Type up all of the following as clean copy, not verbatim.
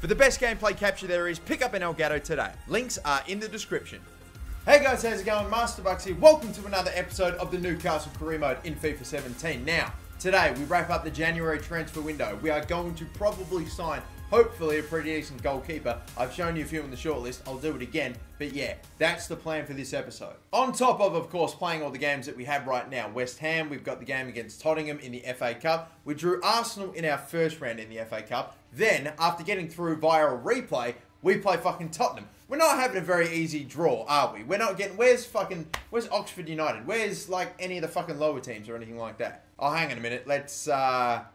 For the best gameplay capture there is, pick up an Elgato today. Links are in the description. Hey guys, how's it going? MasterBucks here. Welcome to another episode of the Newcastle career mode in FIFA 17. Now, today we wrap up the January transfer window. We are going to probably sign, hopefully, a pretty decent goalkeeper. I've shown you a few in the shortlist. I'll do it again. But yeah, that's the plan for this episode. On top of course, playing all the games that we have right now. West Ham, we've got the game against Tottenham in the FA Cup. We drew Arsenal in our first round in the FA Cup. Then, after getting through via a replay, we play fucking Tottenham. We're not having a very easy draw, are we? We're not getting... Where's Oxford United? Where's, like, any of the fucking lower teams or anything like that? Oh, hang on a minute. Let's not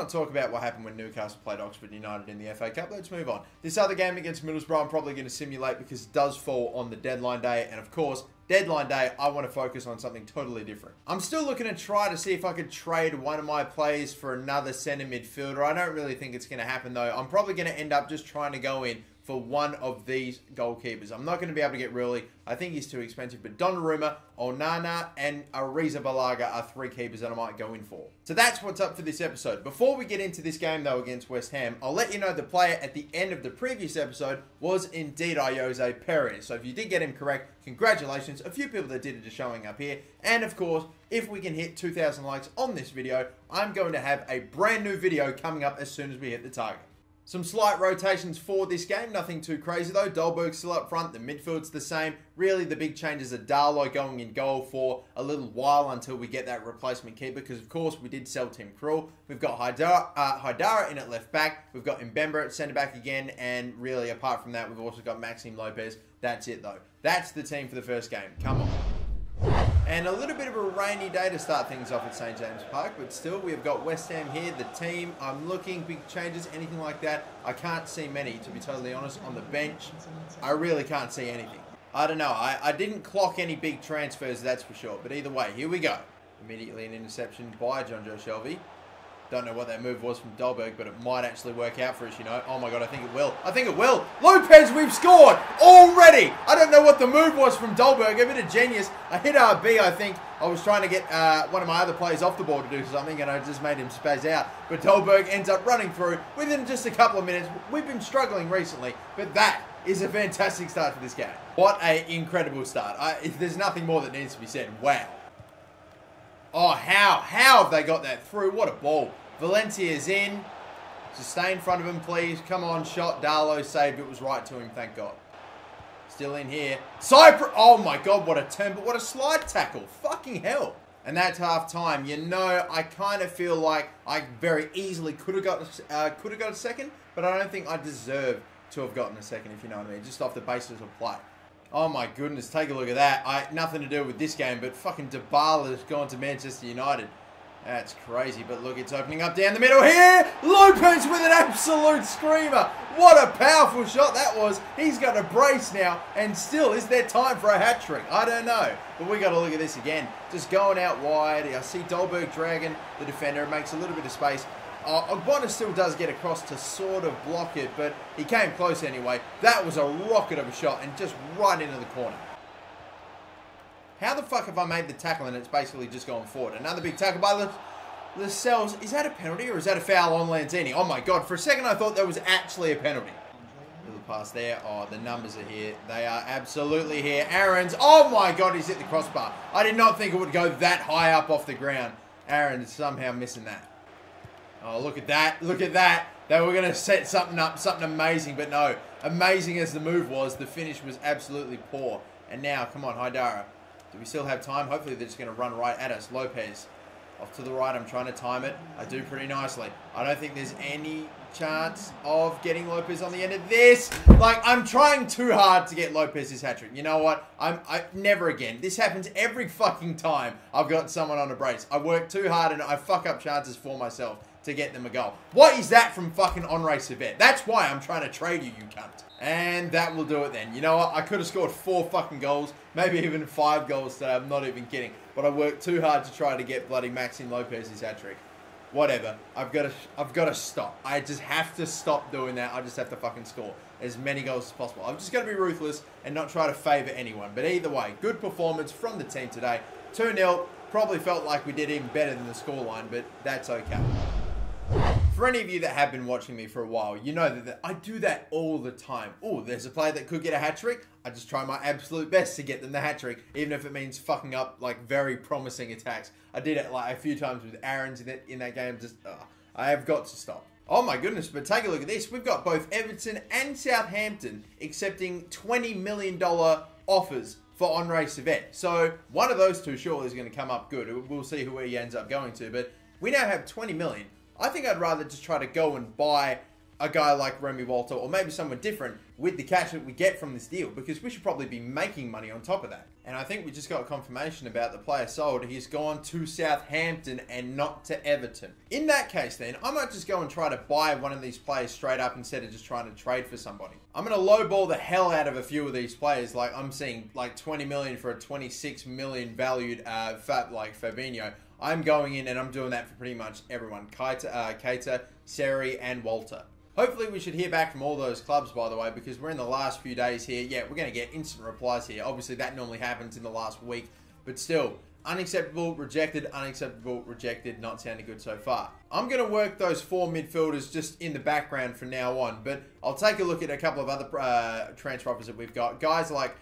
talk about what happened when Newcastle played Oxford United in the FA Cup. Let's move on. This other game against Middlesbrough, I'm probably going to simulate because it does fall on the deadline day. And, of course, deadline day, I want to focus on something totally different. I'm still looking to try to see if I could trade one of my players for another centre midfielder. I don't really think it's going to happen, though. I'm probably going to end up just trying to go in for one of these goalkeepers. I'm not going to be able to get Rulli. I think he's too expensive. But Donnarumma, Onana, and Arrizabalaga are three keepers that I might go in for. So that's what's up for this episode. Before we get into this game, though, against West Ham, I'll let you know the player at the end of the previous episode was indeed Jose Perez. So if you did get him correct, congratulations. A few people that did it are showing up here. And of course, if we can hit 2,000 likes on this video, I'm going to have a brand new video coming up as soon as we hit the target. Some slight rotations for this game, nothing too crazy though. Dolberg's still up front, the midfield's the same. Really the big changes are Darlow going in goal for a little while until we get that replacement keeper, because of course we did sell Tim Krul. We've got Haidara in at left back, we've got Mbemba at centre back again, and really apart from that we've also got Maxime Lopez. That's it though. That's the team for the first game. Come on. And a little bit of a rainy day to start things off at St. James Park, but still we've got West Ham here, the team. I'm looking, big changes, anything like that. I can't see many, to be totally honest. On the bench, I really can't see anything. I don't know, I didn't clock any big transfers, that's for sure. But either way, here we go. Immediately an interception by John Joe Shelby. Don't know what that move was from Dolberg, but it might actually work out for us, you know. Oh my god, I think it will. I think it will. Lopez, we've scored already. I don't know what the move was from Dolberg. A bit of genius. I hit RB, I think. I was trying to get one of my other players off the ball to do something, and I just made him spaz out. But Dolberg ends up running through within just a couple of minutes. We've been struggling recently, but that is a fantastic start to this game. What an incredible start. There's nothing more that needs to be said. Wow. Oh, how have they got that through? What a ball. Valencia's in. Just stay in front of him, please. Come on, shot. Darlow saved. It was right to him, thank God. Still in here. Cyprus. Oh, my God, what a turn. But what a slide tackle. Fucking hell. And that's half time. You know, I kind of feel like I very easily could have got a second, but I don't think I deserve to have gotten a second, if you know what I mean. Just off the basis of play. Oh my goodness, take a look at that. Nothing to do with this game, but fucking Dybala's gone to Manchester United. That's crazy, but look, it's opening up down the middle here. Lopez with an absolute screamer. What a powerful shot that was. He's got a brace now, and still, is there time for a hat-trick? I don't know, but we got to look at this again. Just going out wide. I see Dolberg dragging the defender. It makes a little bit of space. Ogbonna still does get across to sort of block it, but he came close anyway. That was a rocket of a shot and just right into the corner. How the fuck have I made the tackle and it's basically just gone forward? Another big tackle by Lascelles. Is that a penalty or is that a foul on Lanzini? Oh my god, for a second I thought that was actually a penalty. Little pass there. Oh, the numbers are here. They are absolutely here. Aaron's. Oh my god, he's hit the crossbar. I did not think it would go that high up off the ground. Aaron's somehow missing that. Oh, look at that. Look at that. They were going to set something up, something amazing. But no, amazing as the move was, the finish was absolutely poor. And now, come on, Haidara. Do we still have time? Hopefully they're just going to run right at us. Lopez. Off to the right. I'm trying to time it. I do pretty nicely. I don't think there's any chance of getting Lopez on the end of this. Like, I'm trying too hard to get Lopez's hat-trick. You know what? I never again. This happens every fucking time I've got someone on a brace. I work too hard and I fuck up chances for myself to get them a goal. What is that from fucking Henri Servet? That's why I'm trying to trade you, you cunt. And that will do it then. You know what? I could have scored 4 fucking goals, maybe even 5 goals today. I'm not even kidding. But I worked too hard to try to get bloody Maxime Lopez's hat-trick. Whatever. I've got to stop. I just have to stop doing that. I just have to fucking score as many goals as possible. I'm just going to be ruthless and not try to favour anyone. But either way, good performance from the team today. 2-0. Probably felt like we did even better than the scoreline, but that's okay. For any of you that have been watching me for a while, you know that I do that all the time. Oh, there's a player that could get a hat-trick. I just try my absolute best to get them the hat-trick, even if it means fucking up like very promising attacks. I did it like a few times with Aaron's in that game. Just, I have got to stop. Oh my goodness, but take a look at this. We've got both Everton and Southampton accepting $20 million offers for Henri Servette. So one of those two surely is going to come up good. We'll see who he ends up going to, but we now have 20 million. I think I'd rather just try to go and buy a guy like Remy Walter or maybe someone different with the cash that we get from this deal, because we should probably be making money on top of that. And I think we just got confirmation about the player sold. He's gone to Southampton and not to Everton. In that case then, I might just go and try to buy one of these players straight up instead of just trying to trade for somebody. I'm going to lowball the hell out of a few of these players. Like I'm seeing like 20 million for a 26 million valued like Fabinho. I'm going in and I'm doing that for pretty much everyone. Keita, Seri, and Walter. Hopefully we should hear back from all those clubs, by the way, because we're in the last few days here. Yeah, we're going to get instant replies here. Obviously, that normally happens in the last week. But still, unacceptable, rejected, unacceptable, rejected. Not sounding good so far. I'm going to work those 4 midfielders just in the background from now on. But I'll take a look at a couple of other transfer offers that we've got. Guys like,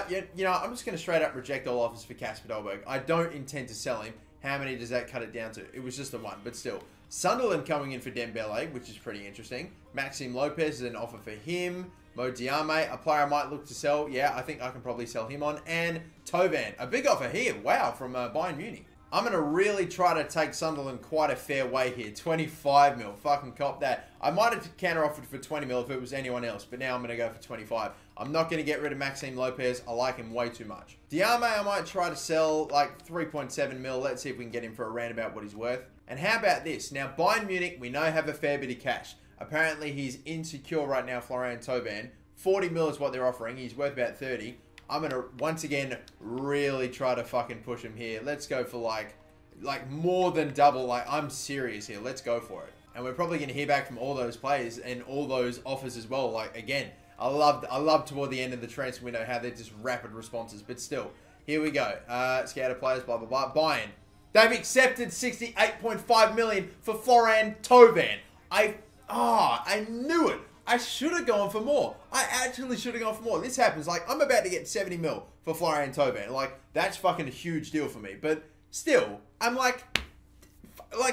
you know, I'm just going to straight up reject all offers for Kasper Dolberg. I don't intend to sell him. How many does that cut it down to? It was just the one, but still. Sunderland coming in for Dembele, which is pretty interesting. Maxime Lopez is an offer for him. Mo Diame, a player I might look to sell. Yeah, I think I can probably sell him on. And Toby, a big offer here. Wow, from Bayern Munich. I'm going to really try to take Sunderland quite a fair way here. 25 mil. Fucking cop that. I might have counter-offered for 20 mil if it was anyone else, but now I'm going to go for 25. I'm not going to get rid of Maxime Lopez. I like him way too much. Diame, I might try to sell like 3.7 mil. Let's see if we can get him for a roundabout what he's worth. And how about this? Now, Bayern Munich, we know have a fair bit of cash. Apparently, he's insecure right now, Florian Thauvin. 40 mil is what they're offering. He's worth about 30. I'm going to, once again, really try to fucking push him here. Let's go for like more than double. Like, I'm serious here. Let's go for it. And we're probably going to hear back from all those players and all those offers as well. Like, again, I love toward the end of the transfer window how they're just rapid responses. But still, here we go. Scouted players, blah, blah, blah. Bayern. They've accepted 68.5 million for Florian Thauvin. I knew it. I should have gone for more. I actually should have gone for more. This happens. Like, I'm about to get 70 mil for Florian Thauvin. Like, that's fucking a huge deal for me. But still, I'm like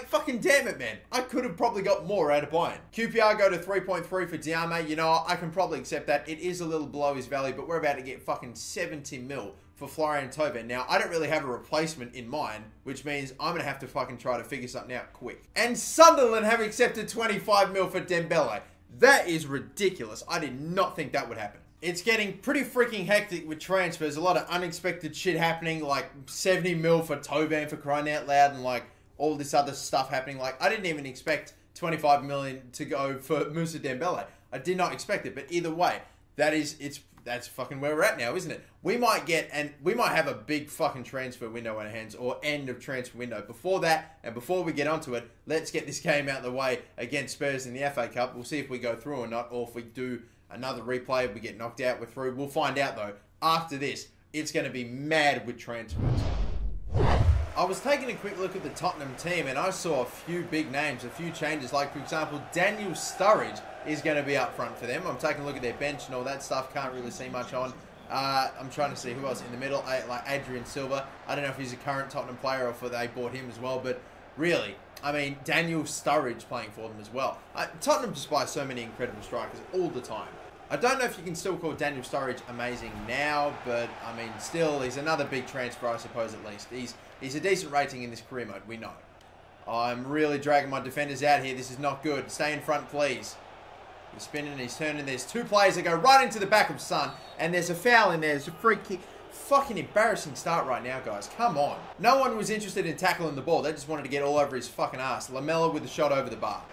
fucking damn it, man. I could have probably got more out of Bayern. QPR go to 3.3 for Diame. You know, I can probably accept that. It is a little below his value, but we're about to get fucking 70 mil for Florian Thauvin. Now, I don't really have a replacement in mind, which means I'm going to have to fucking try to figure something out quick. And Sunderland have accepted 25 mil for Dembele. That is ridiculous. I did not think that would happen. It's getting pretty freaking hectic with transfers. A lot of unexpected shit happening, like 70 mil for Thauvin for crying out loud, and like all this other stuff happening. Like, I didn't even expect 25 million to go for Moussa Dembele. I did not expect it, but either way, that's fucking where we're at now, isn't it? We might have a big fucking transfer window on our hands, or end of transfer window. Before that, and before we get onto it, let's get this game out of the way against Spurs in the FA Cup. We'll see if we go through or not, or if we do another replay, we get knocked out, we're through. We'll find out though. After this, it's going to be mad with transfers. I was taking a quick look at the Tottenham team and I saw a few big names, a few changes. Like, for example, Daniel Sturridge is going to be up front for them. I'm taking a look at their bench and all that stuff. Can't really see much on. I'm trying to see who else in the middle. Like Adrian Silva. I don't know if he's a current Tottenham player or if they bought him as well. But really, I mean, Daniel Sturridge playing for them as well. Tottenham just buy so many incredible strikers all the time. I don't know if you can still call Daniel Sturridge amazing now, but I mean, still, he's another big transfer, I suppose, at least. He's a decent rating in this career mode, we know. I'm really dragging my defenders out here. This is not good. Stay in front, please. He's spinning, he's turning. There's two players that go right into the back of Son, and there's a foul in there. There's a free kick. Fucking embarrassing start right now, guys. Come on. No one was interested in tackling the ball. They just wanted to get all over his fucking ass. Lamella with the shot over the bar.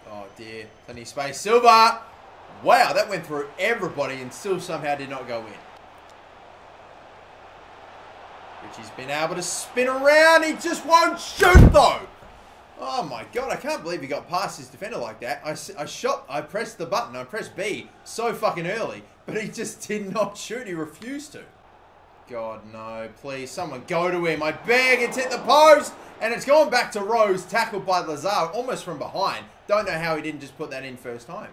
Oh, dear. Plenty of space. Silva! Wow, that went through everybody and still somehow did not go in. Richie's been able to spin around. He just won't shoot, though. Oh, my God. I can't believe he got past his defender like that. I pressed the button. I pressed B so fucking early. But he just did not shoot. He refused to. God, no. Please, someone go to him. I beg. It's hit the post. And it's gone back to Rose, tackled by Lazar, almost from behind. Don't know how he didn't just put that in first time.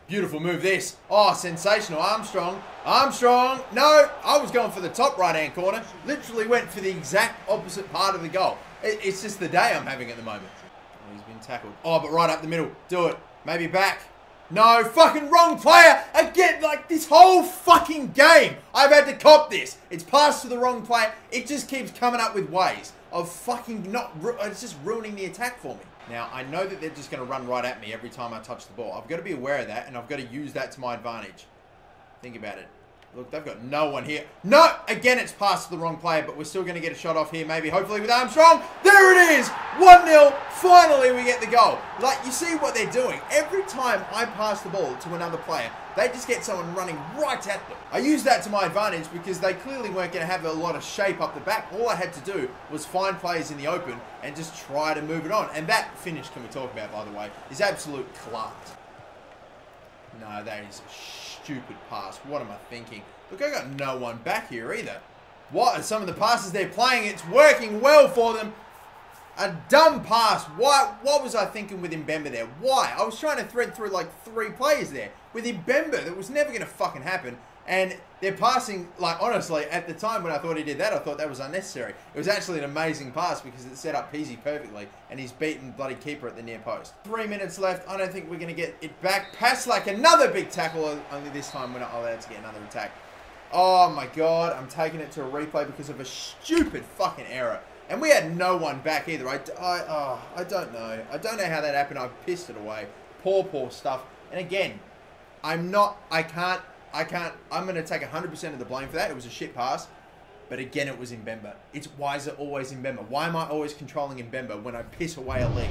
Beautiful move, this. Oh, sensational. Armstrong. Armstrong. No, I was going for the top right-hand corner. Literally went for the exact opposite part of the goal. It's just the day I'm having at the moment. Oh, he's been tackled. Oh, but right up the middle. Do it. Maybe back. No, fucking wrong player. Again, like this whole fucking game, I've had to cop this. It's passed to the wrong player. It just keeps coming up with ways of fucking it's just ruining the attack for me. Now, I know that they're just going to run right at me every time I touch the ball. I've got to be aware of that, and I've got to use that to my advantage. Think about it. Look, they've got no one here. No! Again, it's passed to the wrong player, but we're still going to get a shot off here, maybe, hopefully with Armstrong. There it is! 1-0. Finally, we get the goal. Like, you see what they're doing. Every time I pass the ball to another player, they just get someone running right at them. I use that to my advantage because they clearly weren't going to have a lot of shape up the back. All I had to do was find players in the open and just try to move it on. And that finish, can we talk about, by the way, is absolute class. No, that is a stupid pass. What am I thinking? Look, I got no one back here either. What are some of the passes they're playing? It's working well for them. A dumb pass. Why? What was I thinking with Mbemba there? Why? I was trying to thread through like 3 players there. With Mbemba, that was never going to fucking happen. And they're passing, like, honestly, at the time when I thought he did that, I thought that was unnecessary. It was actually an amazing pass because it set up Peasy perfectly, and he's beaten bloody keeper at the near post. 3 minutes left. I don't think we're going to get it back. Pass like another big tackle, only this time we're not allowed to get another attack. Oh, my God. I'm taking it to a replay because of a stupid fucking error. And we had no one back either. I don't know. I don't know how that happened. I pissed it away. Poor stuff. And again, I'm going to take 100% of the blame for that. It was a shit pass. But again, it was Mbemba. Why is it always Mbemba? Why am I always controlling Mbemba when I piss away a lead?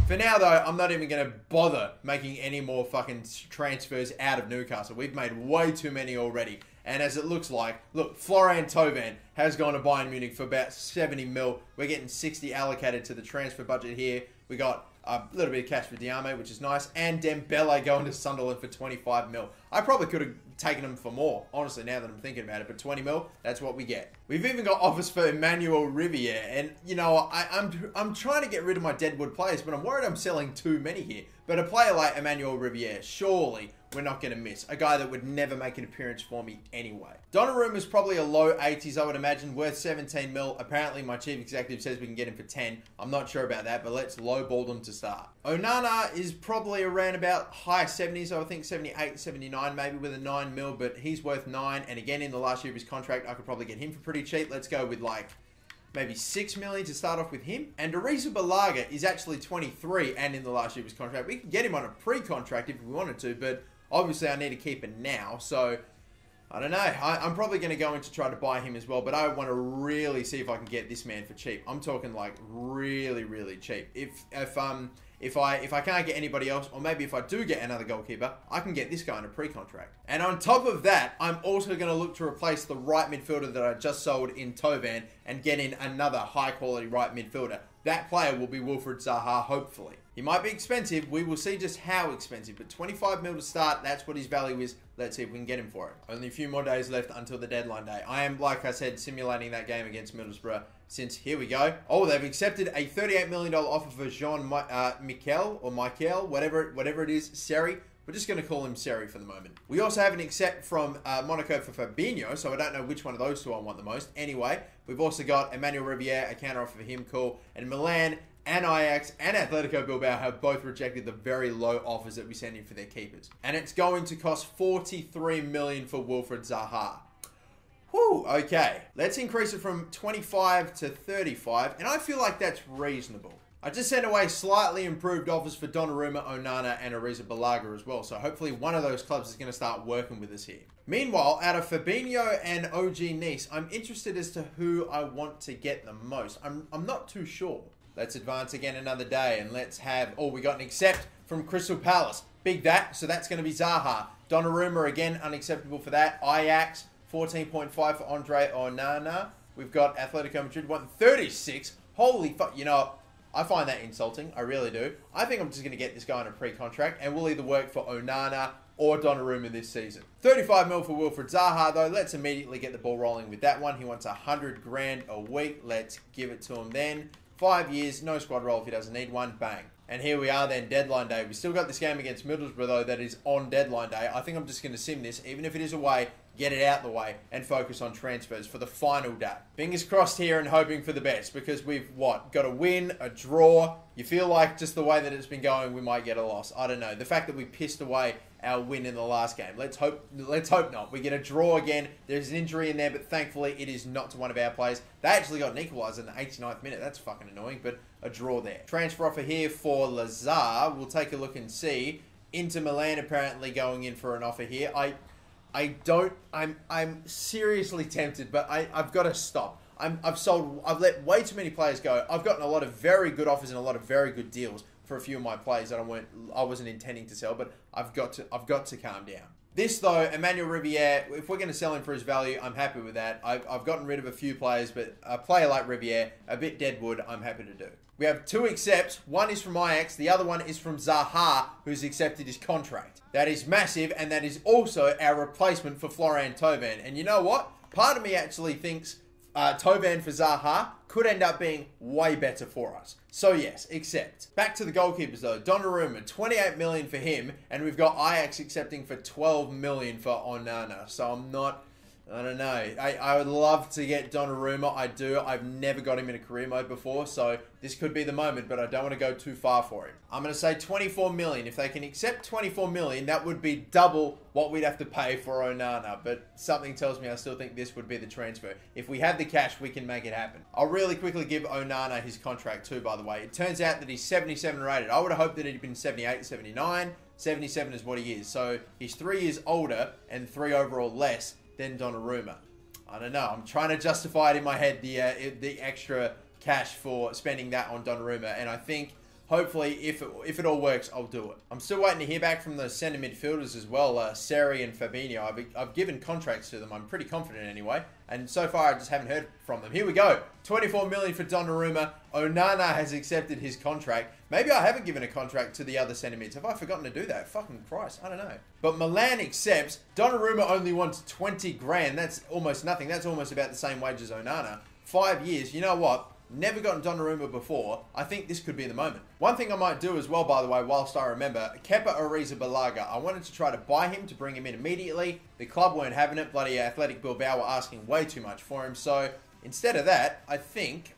For now, though, I'm not even going to bother making any more fucking transfers out of Newcastle. We've made way too many already. And as it looks like, look, Florian Tovan has gone to Bayern Munich for about 70 mil. We're getting 60 allocated to the transfer budget here. We got a little bit of cash for Diame, which is nice. And Dembele going to Sunderland for 25 mil. I probably could have taken him for more, honestly, now that I'm thinking about it. But 20 mil, that's what we get. We've even got offers for Emmanuel Riviere. And, you know, I'm trying to get rid of my deadwood players, but I'm worried I'm selling too many here. But a player like Emmanuel Riviere, surely we're not going to miss. A guy that would never make an appearance for me anyway. Donnarumma is probably a low 80s, I would imagine, worth 17 mil. Apparently, my chief executive says we can get him for 10. I'm not sure about that, but let's lowball him to start. Onana is probably around about high 70s, I would think 78, 79 maybe with a 9 mil, but he's worth 9. And again, in the last year of his contract, I could probably get him for pretty cheap. Let's go with like maybe 6 million to start off with him. And Ariza Balaga is actually 23 and in the last year of his contract. We can get him on a pre-contract if we wanted to, but obviously I need to keep it now. So, I don't know. I'm probably going to go in to try to buy him as well, but I want to really see if I can get this man for cheap. I'm talking like really, really cheap. If I can't get anybody else, or maybe if I do get another goalkeeper, I can get this guy on a pre-contract. And on top of that, I'm also going to look to replace the right midfielder that I just sold in Tovan and get in another high-quality right midfielder. That player will be Wilfried Zaha, hopefully. He might be expensive. We will see just how expensive. But 25 mil to start, that's what his value is. Let's see if we can get him for it. Only a few more days left until the deadline day. I am, like I said, simulating that game against Middlesbrough since, here we go. Oh, they've accepted a $38 million offer for Jean-Michel, or Michael, whatever it is, Seri. We're just going to call him Seri for the moment. We also have an accept from Monaco for Fabinho, so I don't know which one of those two I want the most. Anyway, we've also got Emmanuel Riviere, a counter offer for him, cool. And Milan and Ajax and Atletico Bilbao have both rejected the very low offers that we send in for their keepers. And it's going to cost 43 million for Wilfried Zaha. Whew, okay. Let's increase it from 25 to 35, and I feel like that's reasonable. I just sent away slightly improved offers for Donnarumma, Onana, and Ariza Balaga as well, so hopefully one of those clubs is going to start working with us here. Meanwhile, out of Fabinho and OG Nice, I'm interested as to who I want to get the most. I'm not too sure. Let's advance again another day, and let's have... Oh, we got an accept from Crystal Palace. Big that, so that's going to be Zaha. Donnarumma, again, unacceptable for that. Ajax, 14.5 for Andre Onana. We've got Atletico Madrid, 136. Holy fuck, you know, I find that insulting. I really do. I think I'm just going to get this guy on a pre-contract, and we'll either work for Onana or Donnarumma this season. 35 mil for Wilfried Zaha though. Let's immediately get the ball rolling with that one. He wants 100 grand a week. Let's give it to him then. 5 years, no squad role if he doesn't need one. Bang. And here we are then, deadline day. We still got this game against Middlesbrough though that is on deadline day. I think I'm just going to sim this, even if it is away, get it out the way and focus on transfers for the final day. Fingers crossed here and hoping for the best because we've, got a win, a draw. You feel like just the way that it's been going, we might get a loss. I don't know. The fact that we pissed away our win in the last game. Let's hope not. We get a draw again. There's an injury in there, but thankfully it is not to one of our players. They actually got an equaliser in the 89th minute. That's fucking annoying, but a draw there. Transfer offer here for Lazar. We'll take a look and see. Inter Milan apparently going in for an offer here. I'm seriously tempted, but I've got to stop. I've let way too many players go. I've gotten a lot of very good offers and a lot of very good deals for a few of my players that I wasn't intending to sell, but I've got to calm down. This though, Emmanuel Riviere, if we're going to sell him for his value, I'm happy with that. I've gotten rid of a few players, but a player like Riviere, a bit deadwood, I'm happy to do. We have 2 accepts. One is from Ajax. The other one is from Zaha, who's accepted his contract. That is massive, and that is also our replacement for Florian Thauvin. And you know what? Part of me actually thinks Thauvin for Zaha could end up being way better for us. So yes, accept. Back to the goalkeepers though. Donnarumma, 28 million for him, and we've got Ajax accepting for 12 million for Onana. So I don't know. I would love to get Donnarumma. I do. I've never got him in a career mode before, so this could be the moment, but I don't want to go too far for him. I'm going to say 24 million. If they can accept 24 million, that would be double what we'd have to pay for Onana, but something tells me I still think this would be the transfer. If we have the cash, we can make it happen. I'll really quickly give Onana his contract too, by the way. It turns out that he's 77 rated. I would have hoped that he'd been 78, 79. 77 is what he is. So he's 3 years older and 3 overall less than Donnarumma. I don't know. I'm trying to justify it in my head, the extra cash for spending that on Donnarumma, and I think hopefully if it all works, I'll do it. I'm still waiting to hear back from the centre midfielders as well, Seri and Fabinho. I've given contracts to them. I'm pretty confident anyway, and so far I just haven't heard from them. Here we go. 24 million for Donnarumma. Onana has accepted his contract. Maybe I haven't given a contract to the other centre mids. Have I forgotten to do that? Fucking Christ, I don't know. But Milan accepts. Donnarumma only wants 20 grand. That's almost nothing. That's almost about the same wage as Onana. 5 years. You know what? Never gotten Donnarumma before. I think this could be the moment. One thing I might do as well, by the way, whilst I remember, Kepa Arrizabalaga. I wanted to try to buy him to bring him in immediately. The club weren't having it. Bloody Athletic Bilbao were asking way too much for him. So instead of that, I think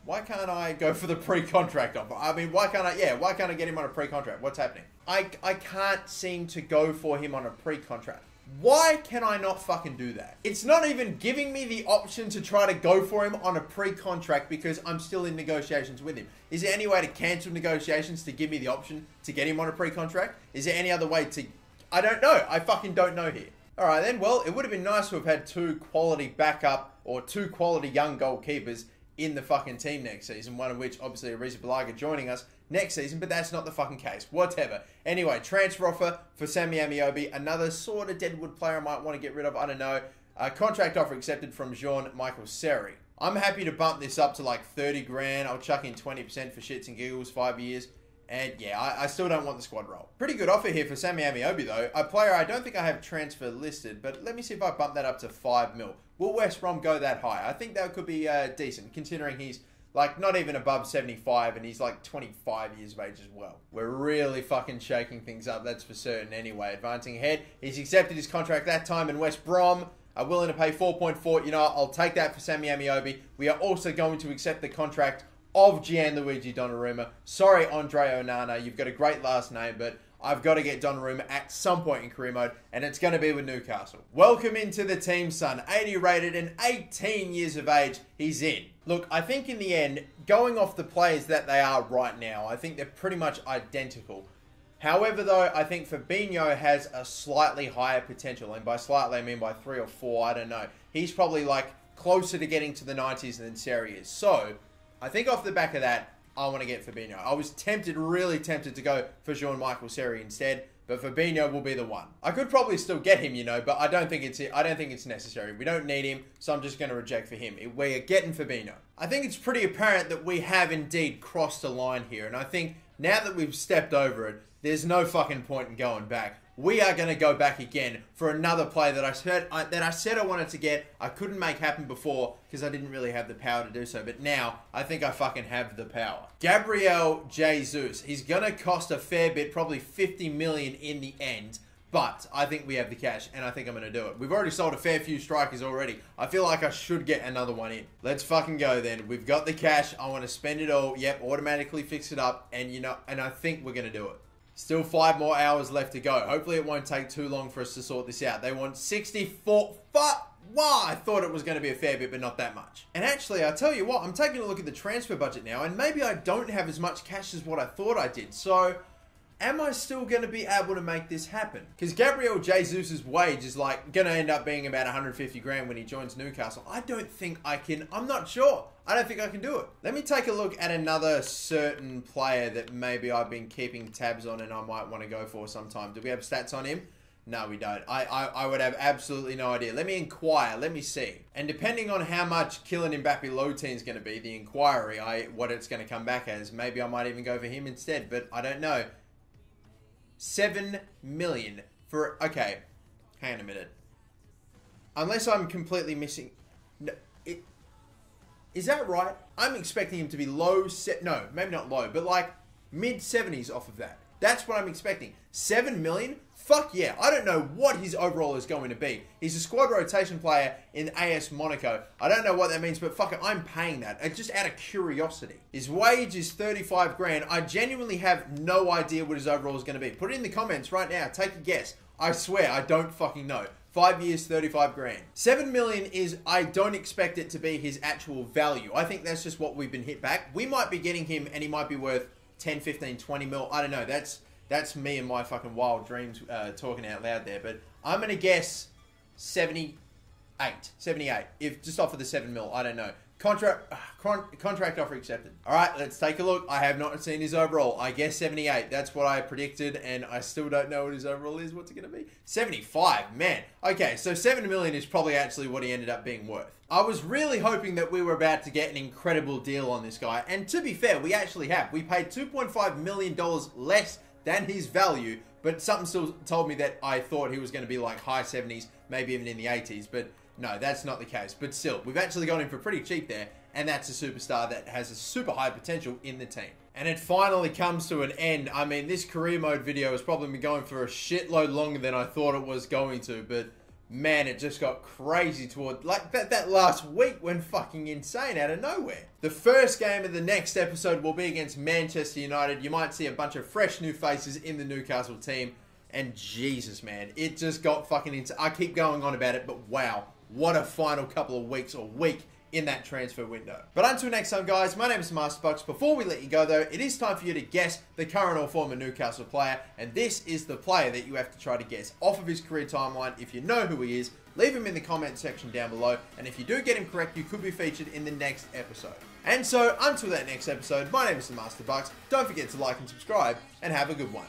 why can't I go for the pre-contract offer? I mean, why can't I get him on a pre-contract? What's happening? I can't seem to go for him on a pre-contract. Why can I not fucking do that? It's not even giving me the option to try to go for him on a pre-contract because I'm still in negotiations with him. Is there any way to cancel negotiations to give me the option to get him on a pre-contract? Is there any other way to... I don't know. I fucking don't know here. Alright then, well, it would have been nice to have had 2 quality backup or 2 quality young goalkeepers in the fucking team next season, one of which obviously Arrizabalaga joining us next season, but that's not the fucking case. Whatever. Anyway, transfer offer for Sammy Amiobi, another sort of deadwood player I might want to get rid of, I don't know. Contract offer accepted from Jean-Michael Seri. I'm happy to bump this up to like 30 grand. I'll chuck in 20% for shits and giggles, 5 years. And yeah, I still don't want the squad role. Pretty good offer here for Sammy Amiobi though. A player I don't think I have transfer listed, but let me see if I bump that up to 5 mil. Will West Brom go that high? I think that could be decent, considering he's like not even above 75 and he's like 25 years of age as well. We're really fucking shaking things up, that's for certain. Anyway, advancing ahead, he's accepted his contract that time in West Brom. Are willing to pay 4.4. You know, I'll take that for Sammy Amiobi. We are also going to accept the contract of Gianluigi Donnarumma. Sorry, Andre Onana. You've got a great last name, but I've got to get Donnarumma at some point in career mode, and it's going to be with Newcastle. Welcome into the team, son. 80 rated and 18 years of age. He's in. Look, I think in the end, going off the players that they are right now, I think they're pretty much identical. However, though, I think Fabinho has a slightly higher potential, and by slightly, I mean by 3 or 4, I don't know. He's probably like closer to getting to the 90s than Seri is. So, I think off the back of that, I want to get Fabinho. I was tempted, really tempted to go for Jean-Michael Seri instead, but Fabinho will be the one. I could probably still get him, you know, but I don't think it's necessary. We don't need him, so I'm just going to reject for him. We are getting Fabinho. I think it's pretty apparent that we have indeed crossed a line here, and I think now that we've stepped over it, there's no fucking point in going back. we are going to go back again for another play that I said I wanted to get. I couldn't make happen before because I didn't really have the power to do so. But now, I think I fucking have the power. Gabriel Jesus. He's going to cost a fair bit, probably 50 million in the end. But I think we have the cash, and I think I'm going to do it. We've already sold a fair few strikers already. I feel like I should get another one in. Let's fucking go then. We've got the cash. I want to spend it all. Yep, automatically fix it up. And, you know, and I think we're going to do it. Still 5 more hours left to go. Hopefully it won't take too long for us to sort this out. They want 64... Fuck! Wow, I thought it was going to be a fair bit, but not that much. And actually, I tell you what, I'm taking a look at the transfer budget now, and maybe I don't have as much cash as what I thought I did. So... am I still going to be able to make this happen? Because Gabriel Jesus' wage is like going to end up being about 150 grand when he joins Newcastle. I don't think I can. I'm not sure. I don't think I can do it. Let me take a look at another certain player that maybe I've been keeping tabs on and I might want to go for sometime. Do we have stats on him? No, we don't. I would have absolutely no idea. Let me inquire. Let me see. And depending on how much Kylian Mbappe low team is going to be, the inquiry, what it's going to come back as, maybe I might even go for him instead, but I don't know. 7 million for... okay, hang on a minute. Unless I'm completely missing... no, is that right? I'm expecting him to be low... no, maybe not low, but like mid-70s off of that. That's what I'm expecting. 7 million? Fuck yeah. I don't know what his overall is going to be. He's a squad rotation player in AS Monaco. I don't know what that means, but fuck it, I'm paying that. Just out of curiosity. His wage is 35 grand. I genuinely have no idea what his overall is going to be. Put it in the comments right now. Take a guess. I swear, I don't fucking know. 5 years, 35 grand. 7 million is, I don't expect it to be his actual value. I think that's just what we've been hit back. We might be getting him and he might be worth 10, 15, 20 mil. I don't know. That's me and my fucking wild dreams talking out loud there. But I'm going to guess 78. 78. If just off of the 7 mil. I don't know. Contract offer accepted. All right, let's take a look. I have not seen his overall. I guess 78. That's what I predicted, and I still don't know what his overall is. What's it going to be? 75. Man. Okay, so 7 million is probably actually what he ended up being worth. I was really hoping that we were about to get an incredible deal on this guy, and to be fair, we actually have. We paid $2.5 million less than his value, but something still told me that I thought he was going to be like high 70s, maybe even in the 80s, but no, that's not the case. But still, we've actually got him for pretty cheap there, and that's a superstar that has a super high potential in the team. And it finally comes to an end. I mean, this career mode video has probably been going for a shitload longer than I thought it was going to, but man, it just got crazy toward, like, that last week went fucking insane out of nowhere. The first game of the next episode will be against Manchester United. You might see a bunch of fresh new faces in the Newcastle team, and Jesus, man, it just got fucking insane. I keep going on about it, but wow, what a final couple of weeks or week in that transfer window. But until next time, guys, my name is MasterBucks. Before we let you go, though, it is time for you to guess the current or former Newcastle player, and this is the player that you have to try to guess off of his career timeline. If you know who he is, leave him in the comment section down below, and if you do get him correct, you could be featured in the next episode. And so, until that next episode, my name is the MasterBucks. Don't forget to like and subscribe, and have a good one.